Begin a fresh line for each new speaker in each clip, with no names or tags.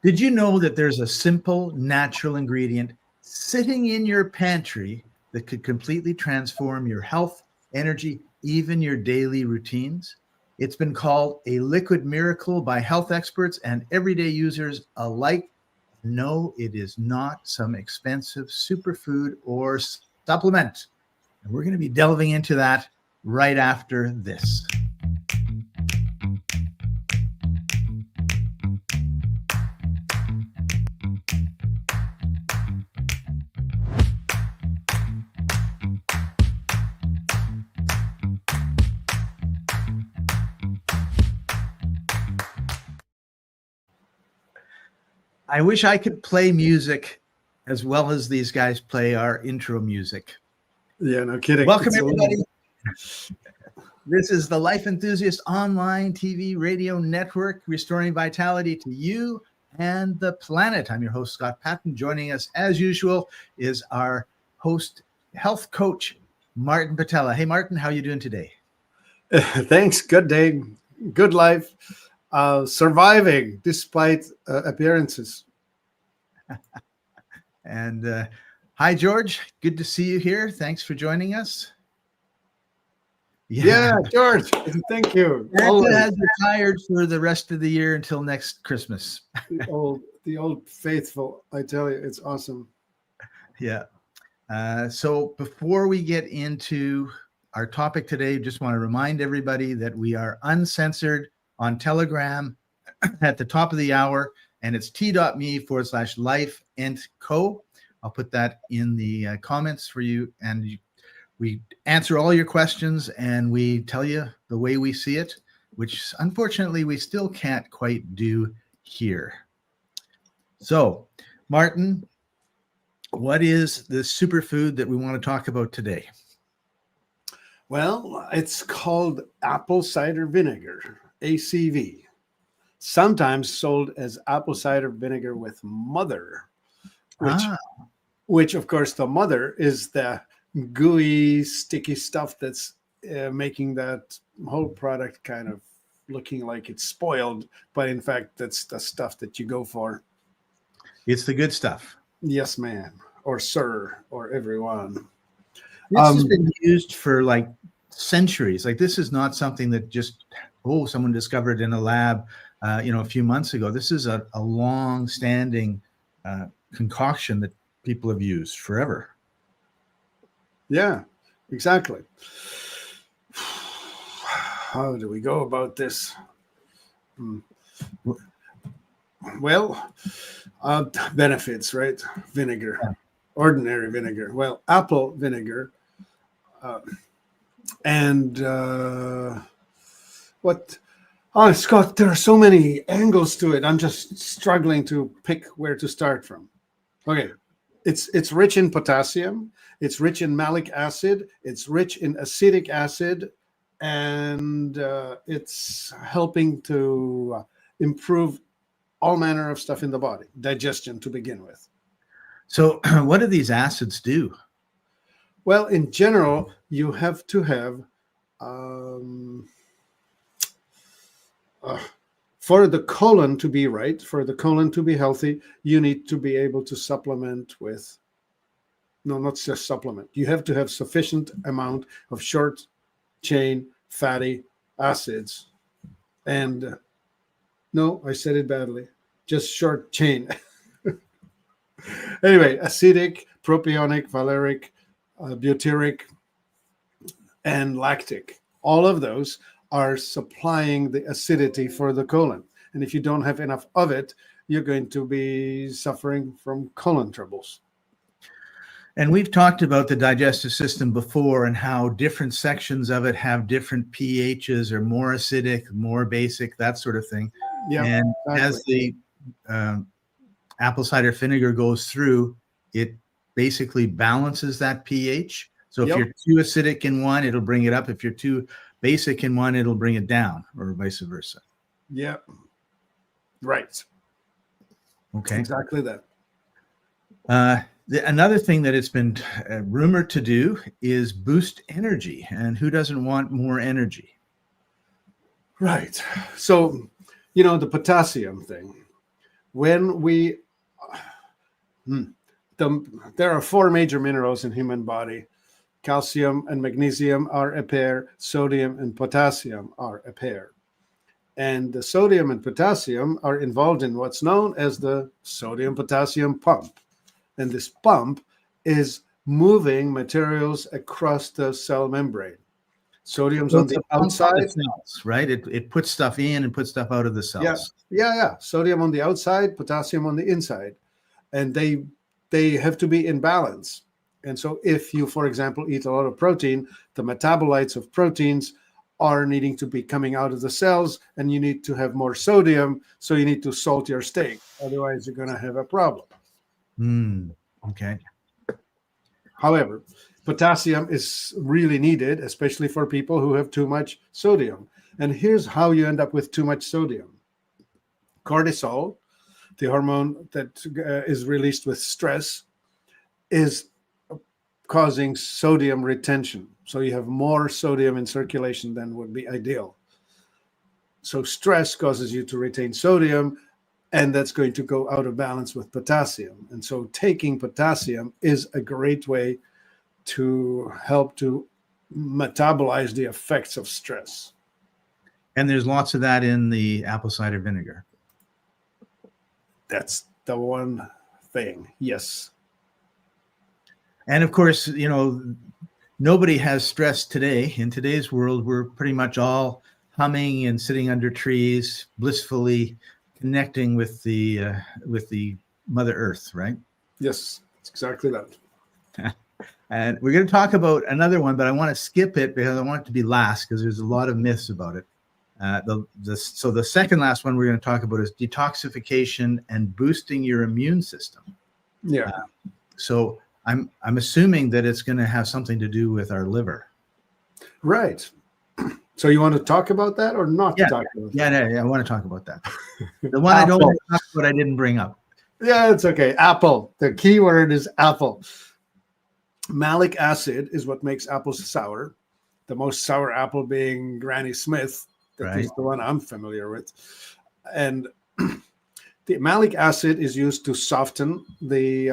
Did you know that there's a simple, natural ingredient sitting in your pantry that could completely transform your health, energy, even your daily routines? It's been called a liquid miracle by health experts and everyday users alike. No, it is not some expensive superfood or supplement. And we're going to be delving into that right after this. I wish I could play music as well as these guys play our intro music.
Yeah, no kidding.
Welcome, everybody. This is the Life Enthusiast online TV radio network, restoring vitality to you and the planet. I'm your host, Scott Patton. Joining us, as usual, is our host, health coach, Martin Patella. Hey, Martin, how are you doing today?
Thanks. Good day. Good life. Surviving despite appearances.
And hi, George. Good to see you here. Thanks for joining us.
Yeah, George. Thank you.
Santa has retired for the rest of the year until next Christmas.
The old faithful. I tell you, it's awesome.
Yeah. So before we get into our topic today, just want to remind everybody that we are uncensored on Telegram at the top of the hour, and it's t.me/lifeentco. I'll put that in the comments for you, and we answer all your questions, and we tell you the way we see it, which unfortunately we still can't quite do here. So, Martin, what is the superfood that we want to talk about today?
Well, it's called apple cider vinegar, ACV. Sometimes sold as apple cider vinegar with mother, which of course the mother is the gooey, sticky stuff that's making that whole product kind of looking like it's spoiled. But in fact, that's the stuff that you go for.
It's the good stuff.
Yes, ma'am, or sir, or everyone.
This has been used for like centuries. Like this is not something that just, someone discovered in a lab, a few months ago. This is a long-standing concoction that people have used forever.
Yeah, exactly. How do we go about this? Well, benefits, right? Vinegar, ordinary vinegar. Well, apple vinegar, and what? Oh, Scott, there are so many angles to it. I'm just struggling to pick where to start from. Okay, it's rich in potassium. It's rich in malic acid. It's rich in acetic acid, and it's helping to improve all manner of stuff in the body, digestion to begin with.
So what do these acids do?
Well, in general, you have to have, for the colon to be right, for the colon to be healthy, you need to be able to supplement with, no, not just supplement. You have to have sufficient amount of short chain fatty acids. And no, I said it badly. Just short chain. Anyway, acidic, propionic, valeric, butyric, and lactic. All of those are supplying the acidity for the colon. And if you don't have enough of it, you're going to be suffering from colon troubles.
And we've talked about the digestive system before and how different sections of it have different pHs, or more acidic, more basic, that sort of thing.
Yeah,
and exactly. As the apple cider vinegar goes through, it basically balances that pH. So if you're too acidic in one, it'll bring it up. If you're too basic in one, it'll bring it down, or vice versa.
Yeah. Right.
Okay.
Exactly that.
Another thing that it's been rumored to do is boost energy. And who doesn't want more energy?
Right. So, the potassium thing. when we there are four major minerals in human body. Calcium and magnesium are a pair. Sodium and potassium are a pair. And the sodium and potassium are involved in what's known as the sodium-potassium pump. And this pump is moving materials across the cell membrane. Sodium's on the outside,
cells, right? It puts stuff in and puts stuff out of the cells.
Yeah. Sodium on the outside, potassium on the inside. And they have to be in balance. And so if you, for example, eat a lot of protein, the metabolites of proteins are needing to be coming out of the cells, and you need to have more sodium, so you need to salt your steak. Otherwise, you're going to have a problem.
Okay.
However, potassium is really needed, especially for people who have too much sodium. And here's how you end up with too much sodium. Cortisol, the hormone that is released with stress, is causing sodium retention. So you have more sodium in circulation than would be ideal. So stress causes you to retain sodium, and that's going to go out of balance with potassium. And so taking potassium is a great way to help to metabolize the effects of stress.
And there's lots of that in the apple cider vinegar.
That's the one thing. Yes.
And of course, nobody has stress today. In today's world, we're pretty much all humming and sitting under trees, blissfully connecting with the Mother Earth, right?
Yes, it's exactly that.
And we're going to talk about another one, but I want to skip it because I want it to be last because there's a lot of myths about it. So the second last one we're going to talk about is detoxification and boosting your immune system.
Yeah.
So I'm assuming that it's going to have something to do with our liver.
Right. So you want to talk about that or not talk about that?
Yeah, I want to talk about that. The one I don't want to talk about, I didn't bring up.
Yeah, it's okay. Apple. The key word is apple. Malic acid is what makes apples sour. The most sour apple being Granny Smith. That is the one I'm familiar with. And the malic acid is used to soften the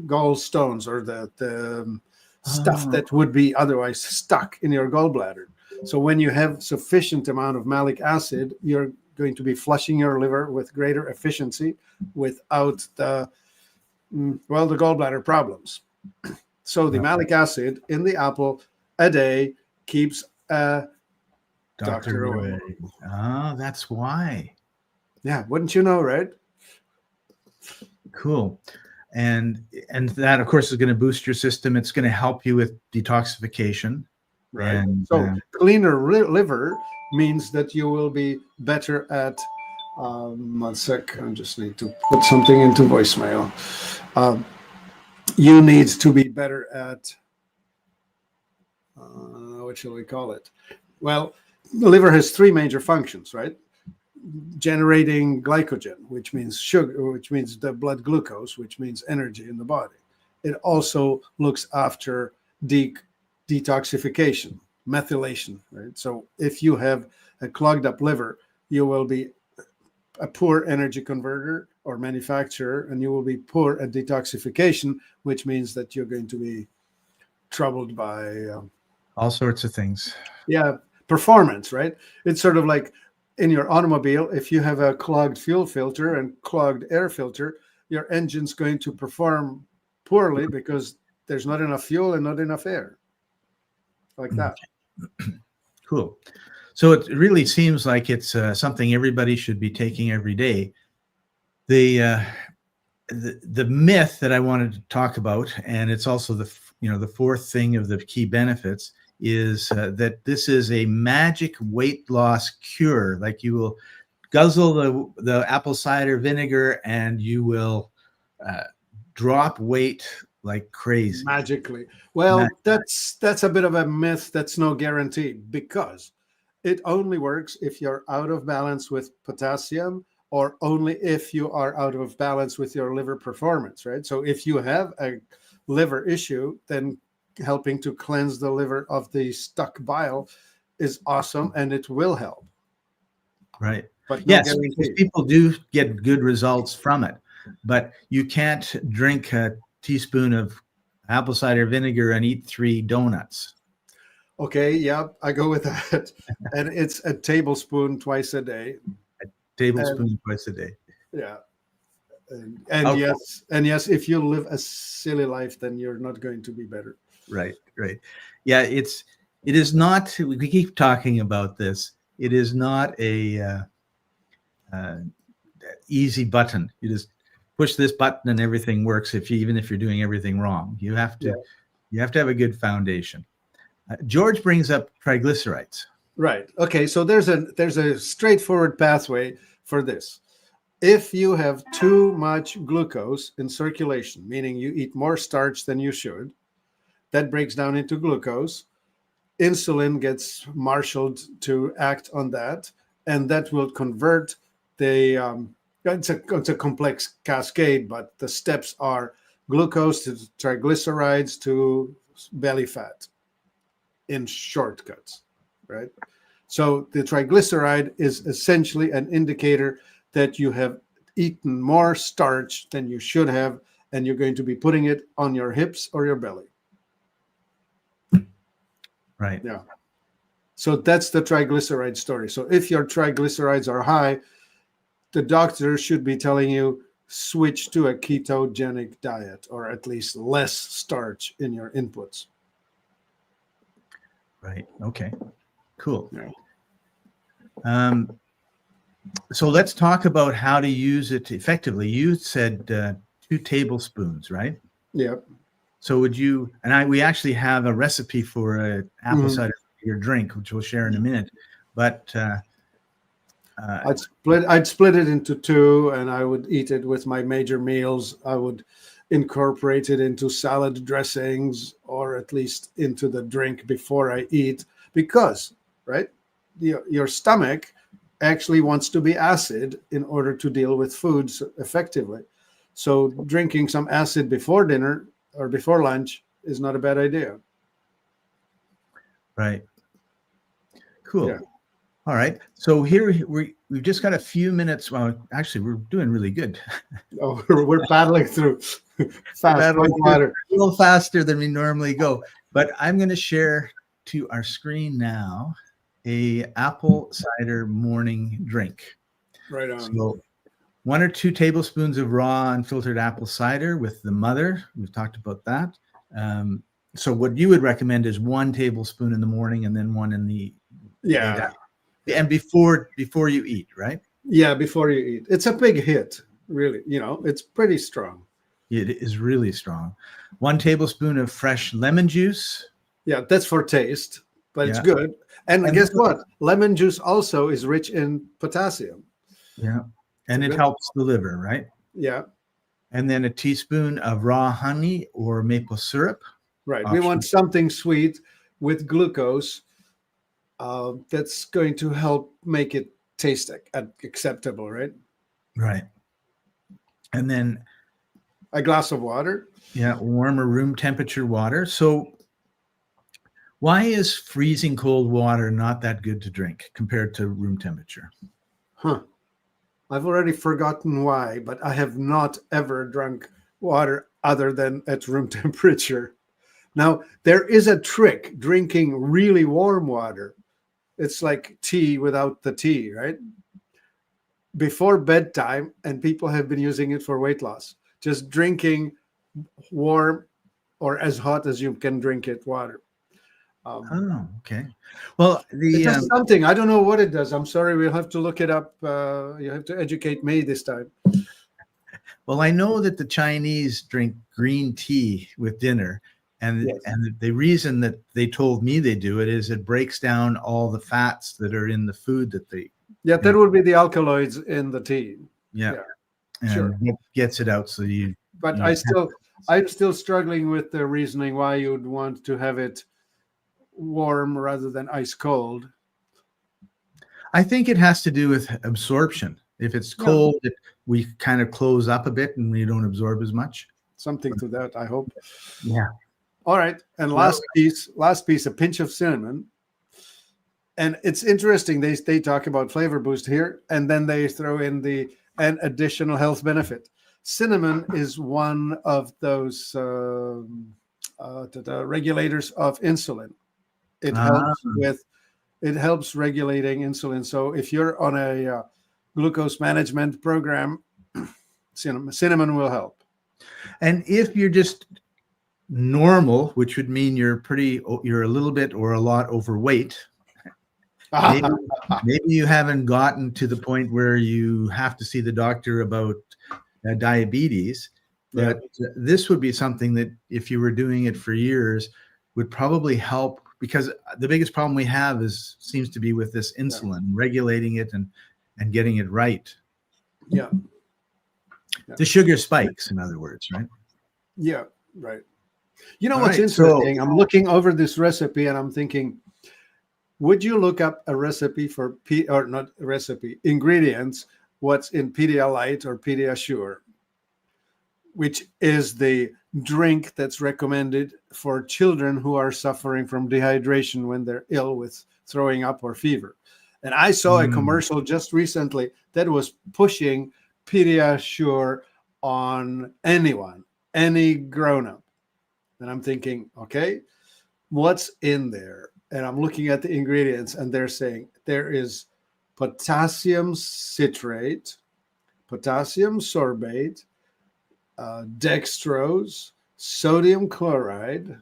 gallstones or the stuff that would be otherwise stuck in your gallbladder. So when you have sufficient amount of malic acid, you're going to be flushing your liver with greater efficiency without the gallbladder problems. So the malic acid in the apple a day keeps a doctor away.
Oh, that's why.
Yeah, wouldn't you know, right?
Cool. And that, of course, is going to boost your system. It's going to help you with detoxification.
Right.
And,
so cleaner liver means that you will be better at. 1 sec. I just need to put something into voicemail. You need to be better at. What shall we call it? Well, the liver has three major functions, right? Generating glycogen, which means sugar, which means the blood glucose, which means energy in the body. It also looks after detoxification, methylation, right? So if you have a clogged up liver, you will be a poor energy converter or manufacturer, and you will be poor at detoxification, which means that you're going to be troubled by
all sorts of things.
Yeah, performance, right? It's sort of like in your automobile, if you have a clogged fuel filter and clogged air filter, your engine's going to perform poorly because there's not enough fuel and not enough air. Like that.
Cool. So it really seems like it's something everybody should be taking every day. The myth that I wanted to talk about, and it's also the fourth thing of the key benefits, is that this is a magic weight loss cure. Like you will guzzle the apple cider vinegar and you will drop weight like crazy.
Magically. Well, that's a bit of a myth. That's no guarantee, because it only works if you're out of balance with potassium, or only if you are out of balance with your liver performance, right? So if you have a liver issue, then helping to cleanse the liver of the stuck bile is awesome, and it will help.
Right.
but no
Yes, because
guarantee.
people do get good results from it, but you can't drink a teaspoon of apple cider vinegar and eat 3 donuts.
Okay, yeah, I go with that. And it's a tablespoon twice a day. And
Tablespoon twice a day.
yeah, and
Okay,
yes, if you live a silly life, then you're not going to be better.
right, right. Yeah, it is not. We keep talking about this. It is not a uh, easy button. You just push this button and everything works. Even if you're doing everything wrong,
Yeah,
you have to have a good foundation. George brings up triglycerides.
right. Okay, so there's a straightforward pathway for this. If you have too much glucose in circulation, meaning you eat more starch than you should, that breaks down into glucose. Insulin gets marshaled to act on that, and that will convert the. It's a complex cascade, but the steps are glucose to triglycerides to belly fat in shortcuts, right? So the triglyceride is essentially an indicator that you have eaten more starch than you should have, and you're going to be putting it on your hips or your belly.
Right.
Yeah. So that's the triglyceride story. So if your triglycerides are high, the doctor should be telling you switch to a ketogenic diet, or at least less starch in your inputs.
Right. Okay. Cool.
Yeah.
So let's talk about how to use it effectively. You said 2 tablespoons, right?
Yeah.
So would you, we actually have a recipe for an apple
Mhm.
cider vinegar drink, which we'll share in a minute. But
I'd split it into 2, and I would eat it with my major meals. I would incorporate it into salad dressings, or at least into the drink before I eat, because, right, your stomach actually wants to be acid in order to deal with foods effectively. So drinking some acid before dinner or before lunch is not a bad idea.
right. Cool.
Yeah.
All right. So here we've just got a few minutes. Well, actually, we're doing really good.
Oh, we're paddling through fast like
A
water.
little faster than we normally go. But I'm going to share to our screen now a apple cider morning drink.
Right on.
So 1 or 2 tablespoons of raw unfiltered apple cider with the mother. We've talked about that. So what you would recommend is 1 tablespoon in the morning and then 1 in the
Yeah.
and before you eat, right?
Yeah, before you eat. It's a big hit, really. It's pretty strong.
It is really strong. 1 tablespoon of fresh lemon juice.
Yeah, that's for taste, but it's
Yeah.
good. And guess what? Lemon juice also is rich in potassium.
Yeah. And it
good.
helps the liver, right?
Yeah,
And then a teaspoon of raw honey or maple syrup.
right. We want something sweet with glucose that's going to help make it taste acceptable, right?
Right. And then
a glass of water.
Yeah, warm or room temperature water. So why is freezing cold water not that good to drink compared to room temperature?
I've already forgotten why, but I have not ever drunk water other than at room temperature. Now, there is a trick drinking really warm water. It's like tea without the tea, right? Before bedtime, and people have been using it for weight loss. Just drinking warm or as hot as you can drink it water.
Oh, okay. Well,
it does something. I don't know what it does. I'm sorry. We'll have to look it up. You have to educate me this time.
Well, I know that the Chinese drink green tea with dinner. And,
yes.
and the reason that they told me they do it is it breaks down all the fats that are in the food that they.
Yeah, that would be the alkaloids in the tea.
Yeah. And
sure.
it gets it out. So you.
But I'm still struggling with the reasoning why you would want to have it warm rather than ice cold.
I think it has to do with absorption. If it's cold, we kind of close up a bit and we don't absorb as much.
Something to that, I hope.
Yeah.
All right. And last piece, a pinch of cinnamon. And it's interesting. They talk about flavor boost here, and then they throw in an additional health benefit. Cinnamon is one of those the regulators of insulin. It helps regulating insulin. So if you're on a glucose management program, cinnamon will help.
And if you're just normal, which would mean you're a little bit or a lot overweight, maybe you haven't gotten to the point where you have to see the doctor about diabetes, but this would be something that if you were doing it for years would probably help, because the biggest problem we have seems to be with this insulin, regulating it and getting it right.
Yeah.
The sugar spikes, in other words, right?
Yeah, right. You know what's interesting? So, I'm looking over this recipe and I'm thinking, would you look up a recipe for ingredients, what's in Pedialyte or Pediasure, which is the drink that's recommended for children who are suffering from dehydration when they're ill with throwing up or fever. And I saw a commercial just recently that was pushing Pediasure on anyone, any grown-up. And I'm thinking, okay, what's in there? And I'm looking at the ingredients, and they're saying there is potassium citrate, potassium sorbate, dextrose, sodium chloride.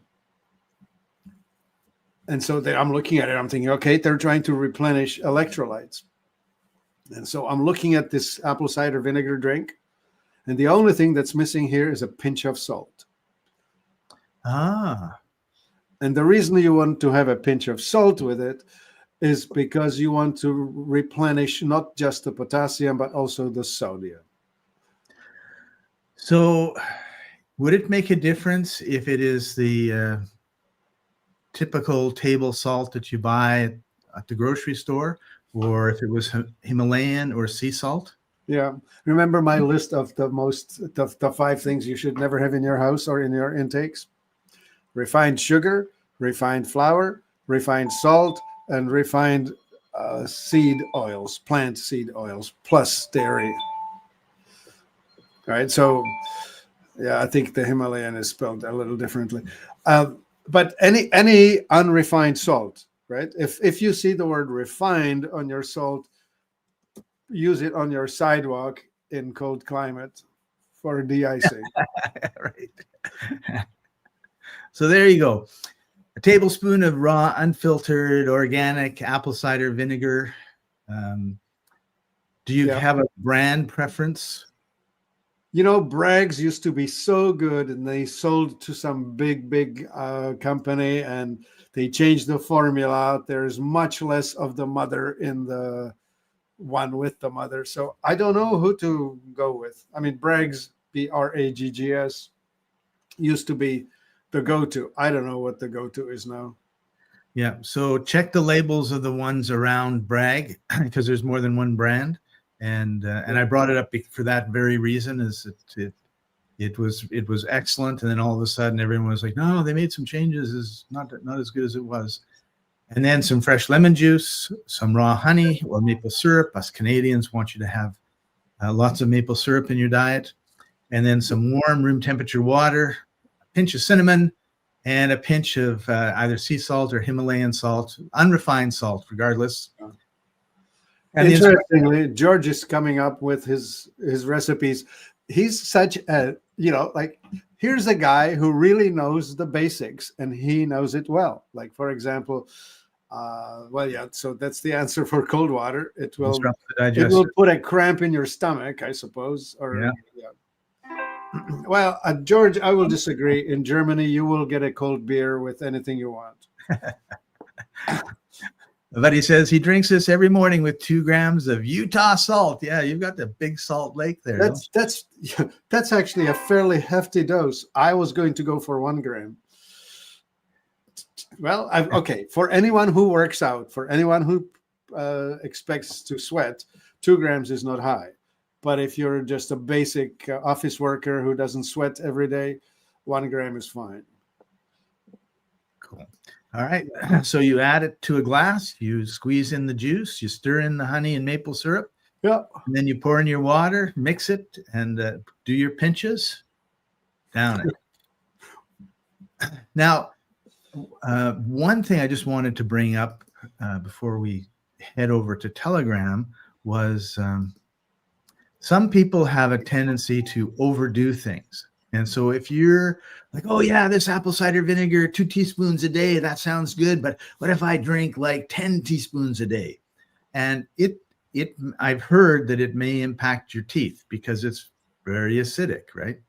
And so I'm looking at it, I'm thinking, okay, they're trying to replenish electrolytes. And so I'm looking at this apple cider vinegar drink, and the only thing that's missing here is a pinch of salt. And the reason you want to have a pinch of salt with it is because you want to replenish not just the potassium, but also the sodium.
So would it make a difference if it is the typical table salt that you buy at the grocery store, or if it was Himalayan or sea salt?
Yeah. Remember my list of the 5 things you should never have in your house or in your intakes? Refined sugar, refined flour, refined salt, and refined seed oils, plant seed oils, plus dairy. All right. So, yeah, I think the Himalayan is spelled a little differently. But any unrefined salt, right? If you see the word refined on your salt, use it on your sidewalk in cold climate for de-icing.
Right. So there you go. A tablespoon of raw, unfiltered, organic apple cider vinegar. Do you have a brand preference?
You know, Bragg's used to be so good, and they sold to some big company, and they changed the formula. There's much less of the mother in the one with the mother. So I don't know who to go with. I mean, Bragg's, Braggs, used to be the go-to. I don't know what the go-to is now.
Yeah. So check the labels of the ones around Bragg, because there's more than one brand. And I brought it up for that very reason, is it was excellent. And then all of a sudden everyone was like, no, they made some changes. It's not as good as it was. And then some fresh lemon juice, some raw honey or maple syrup. Us Canadians want you to have lots of maple syrup in your diet. And then some warm room temperature water, a pinch of cinnamon, and a pinch of either sea salt or Himalayan salt, unrefined salt, regardless.
And interestingly, George is coming up with his recipes. He's such a, here's a guy who really knows the basics, and he knows it well. Like, for example, so that's the answer for cold water. It will put a cramp in your stomach, I suppose. Or Well, George, I will disagree. In Germany, you will get a cold beer with anything you want.
But he says he drinks this every morning with 2 grams of Utah salt. Yeah, you've got the big Salt Lake there.
That's actually a fairly hefty dose. I was going to go for 1 gram. Well, for anyone who works out, for anyone who expects to sweat, 2 grams is not high. But if you're just a basic office worker who doesn't sweat every day, 1 gram is fine.
Cool. All right. So you add it to a glass, you squeeze in the juice, you stir in the honey and maple syrup,
Yeah.
and then you pour in your water, mix it, and do your pinches, down it. Now, one thing I just wanted to bring up before we head over to Telegram was some people have a tendency to overdo things. And so if you're like, oh yeah, this apple cider vinegar, 2 teaspoons a day, that sounds good. But what if I drink like 10 teaspoons a day? And I've heard that it may impact your teeth because it's very acidic, right?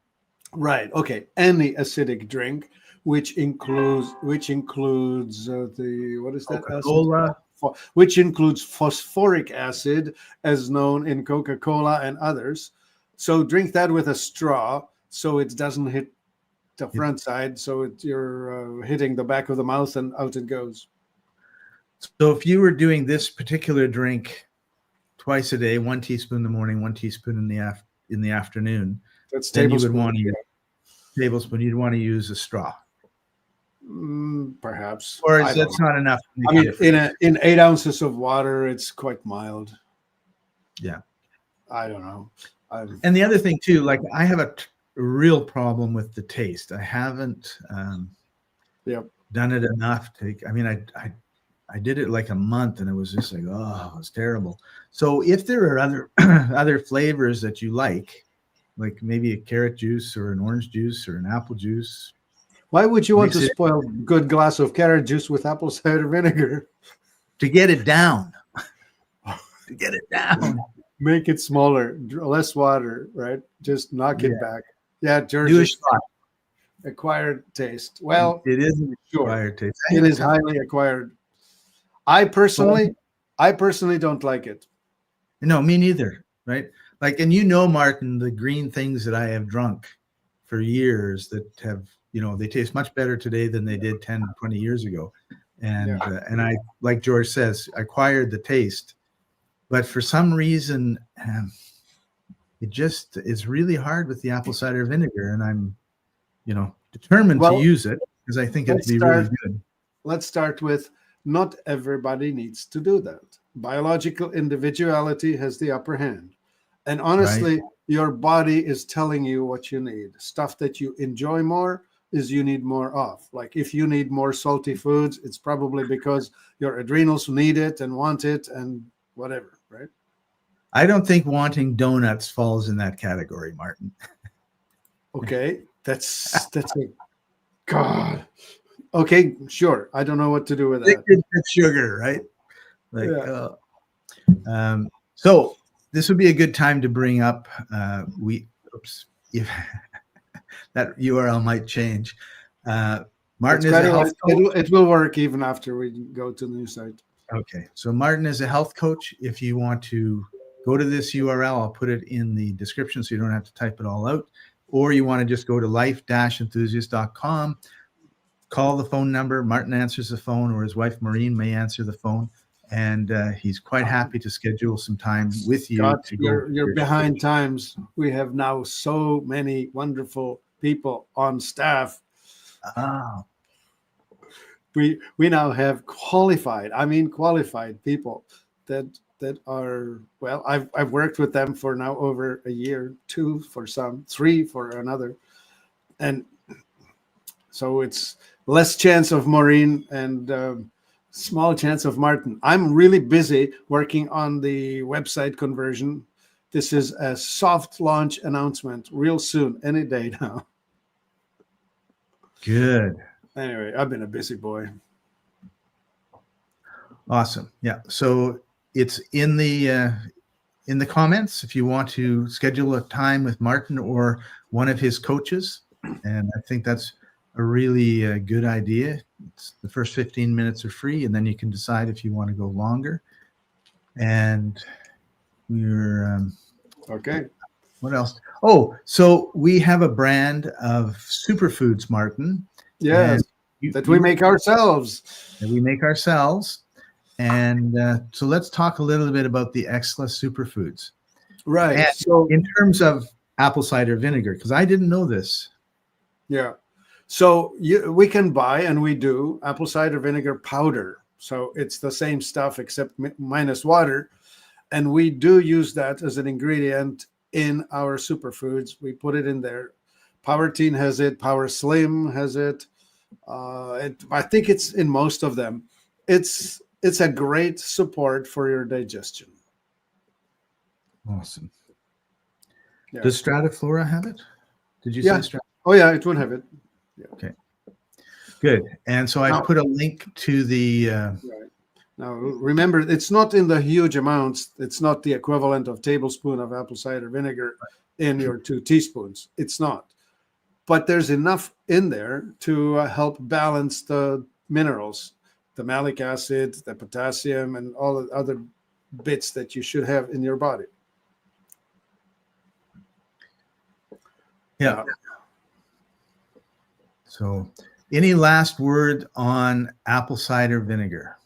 Right. Okay. Any acidic drink, which includes the what is that
Coca-Cola.
acid? Which includes phosphoric acid, as known in Coca-Cola and others. So drink that with a straw, so it doesn't hit the front side. So you're hitting the back of the mouth, and out it goes.
So if you were doing this particular drink twice a day, 1 teaspoon in the morning, 1 teaspoon in the afternoon,
That's
then you
tablespoon.
would want to use tablespoon. You'd want to use a straw,
Perhaps.
or is that's not enough?
I mean, in 8 ounces of water, it's quite mild.
Yeah,
I don't know.
And the other thing too, like I have a real problem with the taste. I haven't done it enough to. I mean, I did it like a month, and it was just like, oh, it was terrible. So if there are other other flavors that you like maybe a carrot juice or an orange juice or an apple juice.
Why would you want to spoil a good glass of carrot juice with apple cider vinegar?
To get it down. To get it down.
Make it smaller, less water, right? Just knock it back. Yeah, George.
Do a shot.
Acquired taste. Well,
it is an acquired taste.
It is highly acquired. I personally don't like it.
No, me neither. Right? Like, and Martin, the green things that I have drunk for years that have, they taste much better today than they did 10, 20 years ago. And and I, like George says, acquired the taste, but for some reason, it just is really hard with the apple cider vinegar. And I'm, determined to use it because I think it'd be really good.
Let's start with not everybody needs to do that. Biological individuality has the upper hand. And honestly, your body is telling you what you need. Stuff that you enjoy more is you need more of. Like if you need more salty foods, it's probably because your adrenals need it and want it and whatever, right?
I don't think wanting donuts falls in that category, Martin.
Okay, that's a God. Okay, sure. I don't know what to do with that.
It's sugar, right? So this would be a good time to bring up that URL might change. Martin is a health coach.
It will work even after we go to the new site.
Okay, so Martin is a health coach. If you want to go to this URL, I'll put it in the description so you don't have to type it all out. Or you want to just go to life-enthusiast.com, call the phone number. Martin answers the phone, or his wife Maureen may answer the phone. And he's quite happy to schedule some time with you.
God, you're behind times. We have now so many wonderful people on staff. We now have qualified people that are, well, I've worked with them for now over a year, 2 for some, 3 for another. And so it's less chance of Maureen and small chance of Martin. I'm really busy working on the website conversion. This is a soft launch announcement real soon, any day now.
Good.
Anyway, I've been a busy boy.
Awesome. Yeah. So it's in the comments if you want to schedule a time with Martin or one of his coaches. And I think that's a really good idea. It's the first 15 minutes are free, and then you can decide if you want to go longer. And we're
okay.
What else? Oh, so we have a brand of superfoods, Martin.
Yes, that we make ourselves.
That we make ourselves. And so let's talk a little bit about the Exsula superfoods.
Right.
And so in terms of apple cider vinegar, because I didn't know this.
Yeah. So we can buy, and we do, apple cider vinegar powder. So it's the same stuff except minus water. And we do use that as an ingredient in our superfoods. We put it in there. Power Teen has it. Power Slim has it. I think it's in most of them. It's a great support for your digestion.
Awesome.
Yeah.
Does Strataflora have it? Did you
Yeah.
say
Oh, yeah, it would have it. Yeah.
Okay. Good. And so I put a link to the...
Right. Now, remember, it's not in the huge amounts. It's not the equivalent of tablespoon of apple cider vinegar in your 2 teaspoons. It's not. But there's enough in there to help balance the minerals, the malic acid, the potassium, and all the other bits that you should have in your body.
Yeah. So any last word on apple cider vinegar?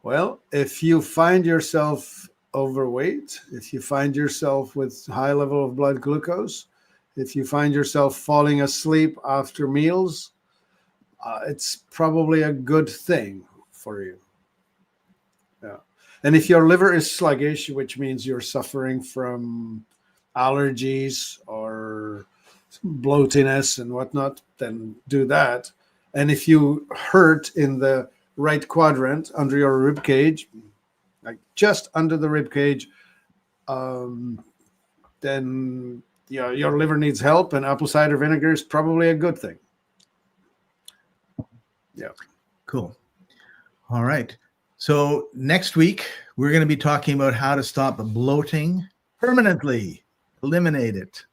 Well, if you find yourself overweight, if you find yourself with high level of blood glucose, if you find yourself falling asleep after meals, it's probably a good thing for you. Yeah. And if your liver is sluggish, which means you're suffering from allergies or bloatiness and whatnot, then do that. And if you hurt in the right quadrant under your rib cage, like just under the rib cage, then your liver needs help, and apple cider vinegar is probably a good thing. Yeah.
Cool. All right. So next week, we're going to be talking about how to stop bloating permanently. Eliminate it.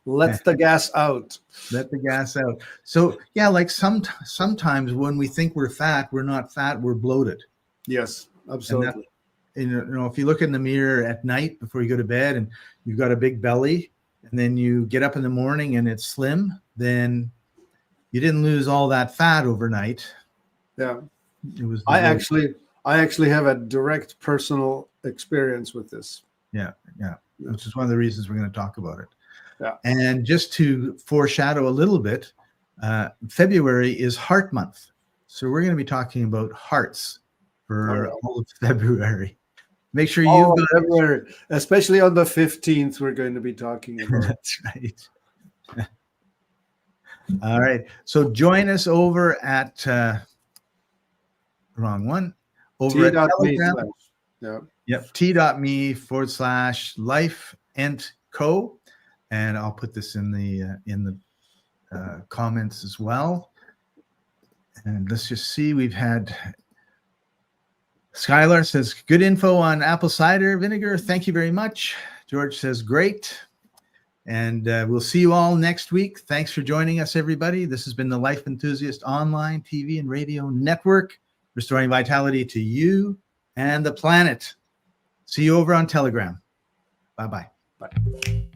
Let the gas out.
Let the gas out. So yeah, like sometimes when we think we're fat, we're not fat, we're bloated.
Yes, absolutely.
And if you look in the mirror at night before you go to bed and you've got a big belly, and then you get up in the morning and it's slim, then you didn't lose all that fat overnight.
Yeah.
It was
I actually have a direct personal experience with this.
Yeah. Which is one of the reasons we're going to talk about it.
Yeah.
And just to foreshadow a little bit, February is Heart Month. So we're going to be talking about hearts for all of February. Make sure you've got
February, especially on the 15th, we're going to be talking about.
That's right. All right. So join us over at wrong one. Over at Telegram. Yep. T.me/life&co. And I'll put this in the comments as well. And let's just see. We've had Skylar says, good info on apple cider vinegar. Thank you very much. George says, great. And we'll see you all next week. Thanks for joining us, everybody. This has been the Life Enthusiast online TV and radio network, restoring vitality to you and the planet. See you over on Telegram. Bye-bye.
Bye.